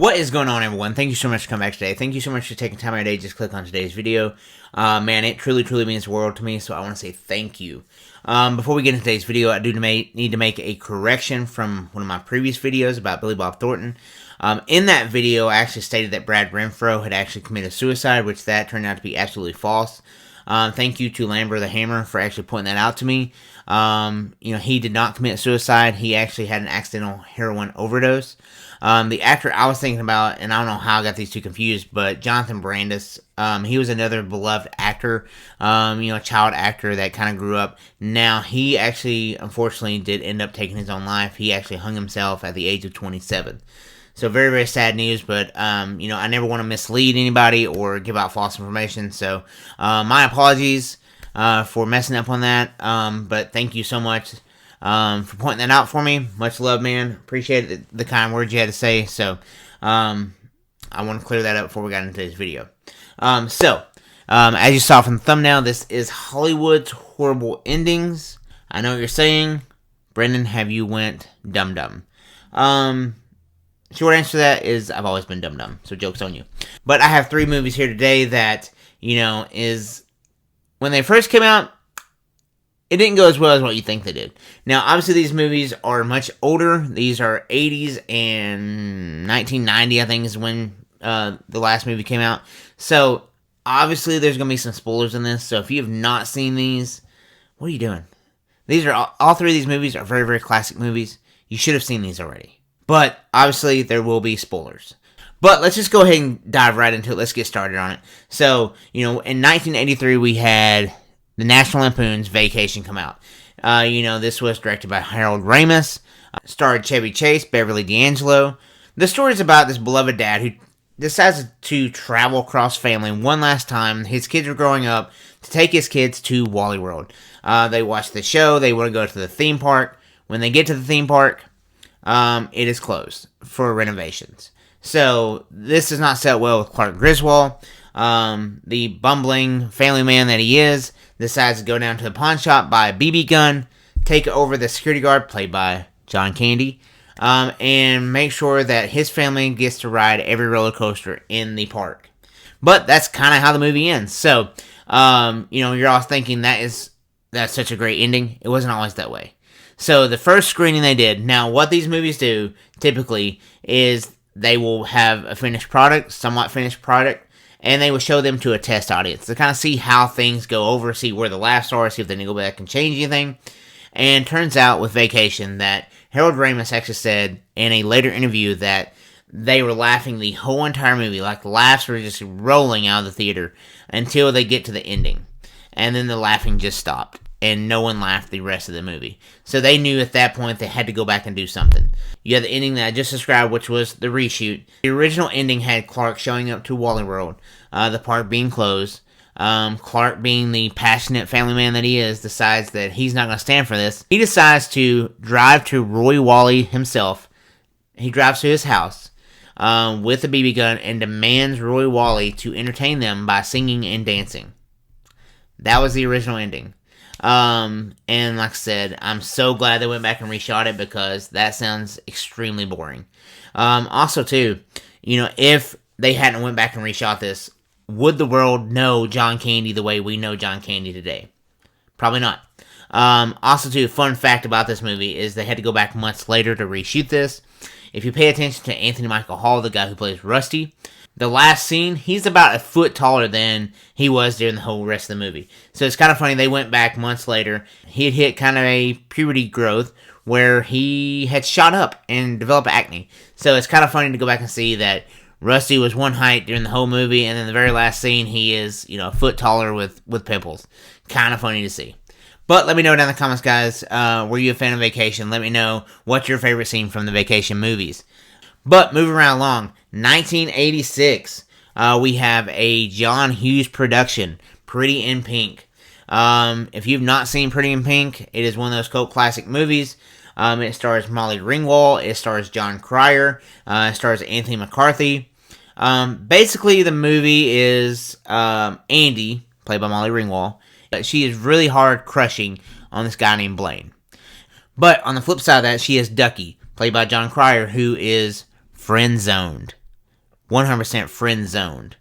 What is going on, everyone? Thank you so much for coming back today. Thank you so much for taking time out of your day just click on today's video. Man, it truly means the world to me, so I want to say thank you. Before we get into today's video, I do need to make a correction from one of my previous videos about Billy Bob Thornton. In that video, I actually stated that Brad Renfro had actually committed suicide, which that turned out to be absolutely false. Thank you to Lambert the Hammer for actually pointing that out to me. He did not commit suicide. He actually had an accidental heroin overdose. The actor I was thinking about, and I don't know how I got these two confused, but Jonathan Brandis, he was another beloved actor, a child actor that kind of grew up. Now, he actually, unfortunately, did end up taking his own life. He actually hung himself at the age of 27. So very, very sad news, but, I never want to mislead anybody or give out false information. So, my apologies for messing up on that, but thank you so much for pointing that out for me. Much love, man. Appreciate the kind words you had to say. So, I want to clear that up before we got into today's video. As you saw from the thumbnail, this is Hollywood's Horrible Endings. I know what you're saying. Brendan, have you went dumb? Short answer to that is I've always been dumb. So, joke's on you. But I have 3 movies here today that, is... When they first came out, it didn't go as well as what you think they did. Now, obviously, these movies are much older. These are 80s and 1990, I think, is when the last movie came out. So, obviously, there's going to be some spoilers in this. So, if you have not seen these, what are you doing? These are all 3 of these movies are very, very classic movies. You should have seen these already. But, obviously, there will be spoilers. But let's just go ahead and dive right into it. Let's get started on it. So, in 1983, we had the National Lampoon's Vacation come out. This was directed by Harold Ramis, starred Chevy Chase, Beverly D'Angelo. The story is about this beloved dad who decides to travel across family one last time. His kids are growing up to take his kids to Wally World. They watch the show. They want to go to the theme park. When they get to the theme park, it is closed for renovations. So, this does not set well with Clark Griswold. The bumbling family man that he is decides to go down to the pawn shop, buy a BB gun, take over the security guard, played by John Candy, and make sure that his family gets to ride every roller coaster in the park. But that's kind of how the movie ends. So, you're all thinking that's such a great ending. It wasn't always that way. So, the first screening they did, now what these movies do, typically, is they will have a finished product, somewhat finished product, and they will show them to a test audience to kind of see how things go over, see where the laughs are, see if they need to go back and change anything. And turns out with Vacation that Harold Ramis actually said in a later interview that they were laughing the whole entire movie, like the laughs were just rolling out of the theater until they get to the ending. And then the laughing just stopped. And no one laughed the rest of the movie. So they knew at that point they had to go back and do something. You had the ending that I just described, which was the reshoot. The original ending had Clark showing up to Wally World, the park being closed. Clark, being the passionate family man that he is, decides that he's not going to stand for this. He decides to drive to Roy Wally himself. He drives to his house with a BB gun and demands Roy Wally to entertain them by singing and dancing. That was the original ending. And like I said, I'm so glad they went back and reshot it because that sounds extremely boring. Also too, if they hadn't went back and reshot this, would the world know John Candy the way we know John Candy today? Probably not. Also too, fun fact about this movie is they had to go back months later to reshoot this. If you pay attention to Anthony Michael Hall, the guy who plays Rusty, the last scene, he's about a foot taller than he was during the whole rest of the movie. So it's kind of funny, they went back months later. He had hit kind of a puberty growth where he had shot up and developed acne. So it's kind of funny to go back and see that Rusty was one height during the whole movie, and then the very last scene, he is, a foot taller with pimples. Kind of funny to see. But let me know down in the comments, guys, were you a fan of Vacation? Let me know what's your favorite scene from the Vacation movies. But moving right along, 1986, we have a John Hughes production, Pretty in Pink. If you've not seen Pretty in Pink, it is one of those cult classic movies. It stars Molly Ringwald, it stars John Cryer, it stars Anthony McCarthy. Basically, the movie is Andy, played by Molly Ringwald. She is really hard crushing on this guy named Blaine. But on the flip side of that, she is Ducky, played by John Cryer, who is friend-zoned. 100% friend zoned.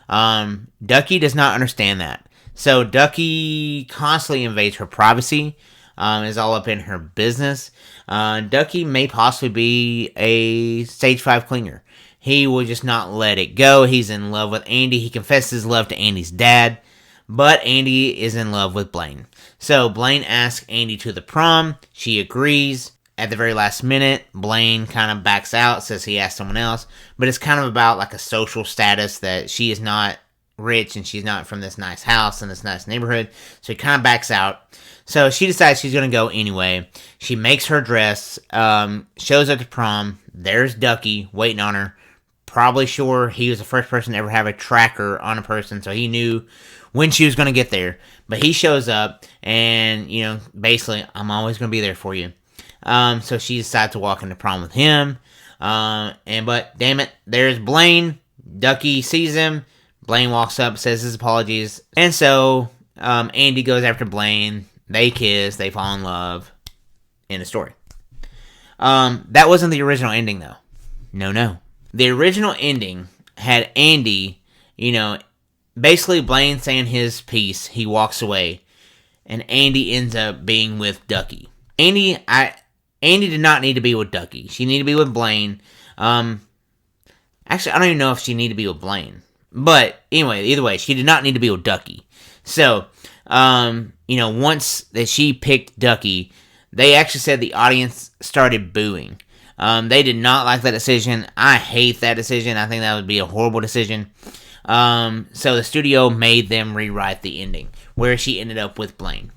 Ducky does not understand that. So Ducky constantly invades her privacy, is all up in her business. Ducky may possibly be a stage 5 clinger. He will just not let it go. He's in love with Andy. He confesses his love to Andy's dad, but Andy is in love with Blaine. So Blaine asks Andy to the prom. She agrees. At the very last minute, Blaine kind of backs out, says he asked someone else, but it's kind of about like a social status that she is not rich and she's not from this nice house in this nice neighborhood, so he kind of backs out. So she decides she's going to go anyway. She makes her dress, shows up to prom. There's Ducky waiting on her. Probably sure he was the first person to ever have a tracker on a person, so he knew when she was going to get there. But he shows up and, basically, I'm always going to be there for you. So she decides to walk into prom with him. But damn it, there's Blaine. Ducky sees him. Blaine walks up, says his apologies. And so, Andy goes after Blaine. They kiss. They fall in love. End of story. That wasn't the original ending, though. No. The original ending had Andy, basically Blaine saying his piece. He walks away. And Andy ends up being with Ducky. Andy did not need to be with Ducky. She needed to be with Blaine. Actually, I don't even know if she needed to be with Blaine. But anyway, either way, she did not need to be with Ducky. So, once that she picked Ducky, they actually said the audience started booing. They did not like that decision. I hate that decision. I think that would be a horrible decision. So the studio made them rewrite the ending, where she ended up with Blaine.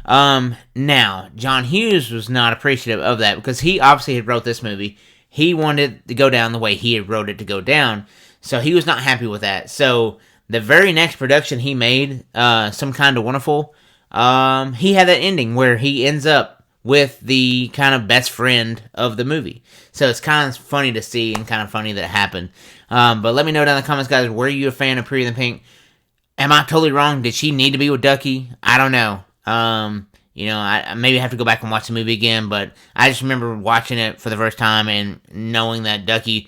Now, John Hughes was not appreciative of that because he obviously had wrote this movie. He wanted to go down the way he had wrote it to go down, so he was not happy with that. So the very next production he made, Some Kind of Wonderful, he had that ending where he ends up with the kind of best friend of the movie. So it's kind of funny to see and kind of funny that it happened. But let me know down in the comments, guys, were you a fan of Pretty Than Pink? Am I totally wrong? Did she need to be with Ducky? I don't know. I maybe have to go back and watch the movie again, but I just remember watching it for the first time and knowing that Ducky,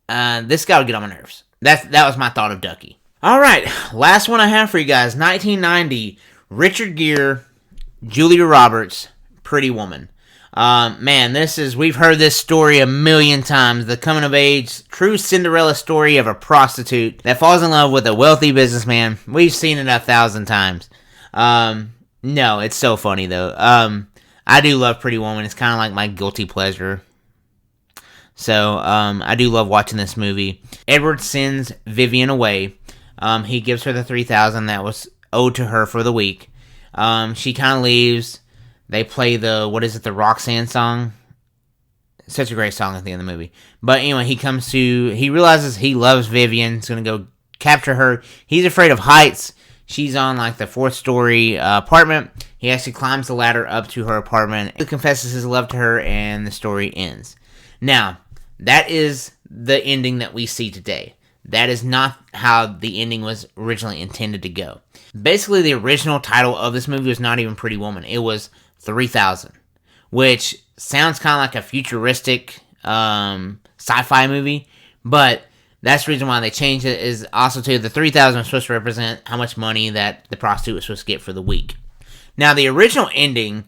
this guy would get on my nerves. That was my thought of Ducky. Alright, last one I have for you guys. 1990, Richard Gere, Julia Roberts, Pretty Woman. We've heard this story a million times. The coming of age, true Cinderella story of a prostitute that falls in love with a wealthy businessman. We've seen it 1,000 times. No, it's so funny though. I do love Pretty Woman. It's kind of like my guilty pleasure. So, I do love watching this movie. Edward sends Vivian away. He gives her the $3,000 that was owed to her for the week. She kind of leaves. They play the Roxanne song. Such a great song at the end of the movie. But anyway, he realizes he loves Vivian. He's going to go capture her. He's afraid of heights. She's on like the 4th story apartment. He actually climbs the ladder up to her apartment. He confesses his love to her and the story ends. Now, that is the ending that we see today. That is not how the ending was originally intended to go. Basically, the original title of this movie was not even Pretty Woman. It was 3000, which sounds kind of like a futuristic sci-fi movie, but that's the reason why they changed it, is also too, the 3000 was supposed to represent how much money that the prostitute was supposed to get for the week. Now, the original ending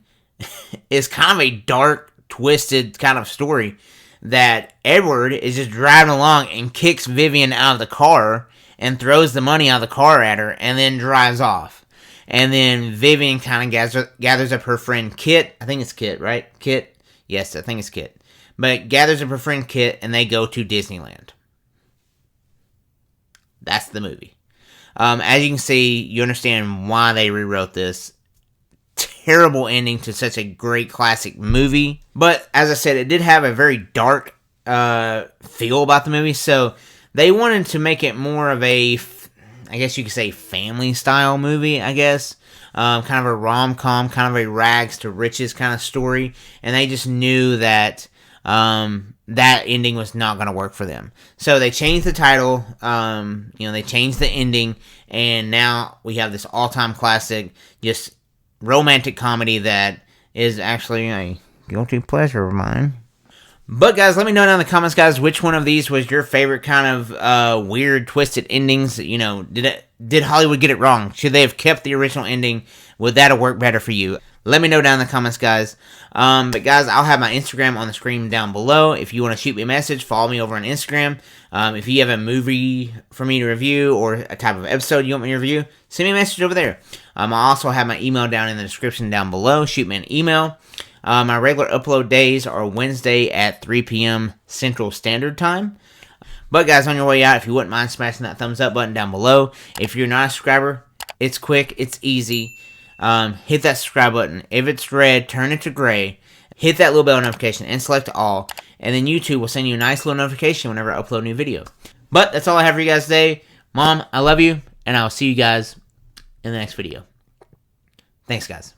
is kind of a dark, twisted kind of story that Edward is just driving along and kicks Vivian out of the car and throws the money out of the car at her and then drives off. And then Vivian kind of gathers up her friend Kit. I think it's Kit, right? Kit? Yes, I think it's Kit. But gathers up her friend Kit and they go to Disneyland. That's the movie. As you can see, you understand why they rewrote this. Terrible ending to such a great classic movie. But as I said, it did have a very dark feel about the movie. So they wanted to make it more of a, I guess you could say, family style movie, I guess. Kind of a rom-com, kind of a rags to riches kind of story. And they just knew that that ending was not going to work for them. So they changed the title, they changed the ending, and now we have this all-time classic, just romantic comedy that is actually a guilty pleasure of mine. But guys, let me know down in the comments, guys, which one of these was your favorite kind of weird, twisted endings. You know, did Hollywood get it wrong? Should they have kept the original ending? Would that have worked better for you? Let me know down in the comments, guys. But guys, I'll have my Instagram on the screen down below. If you want to shoot me a message, follow me over on Instagram. If you have a movie for me to review or a type of episode you want me to review, send me a message over there. I'll also have my email down in the description down below. Shoot me an email. My regular upload days are Wednesday at 3 p.m. Central Standard Time. But guys, on your way out, if you wouldn't mind smashing that thumbs up button down below. If you're not a subscriber, it's quick, it's easy. Hit that subscribe button. If it's red, turn it to gray. Hit that little bell notification and select all. And then YouTube will send you a nice little notification whenever I upload a new video. But that's all I have for you guys today. Mom, I love you, and I'll see you guys in the next video. Thanks, guys.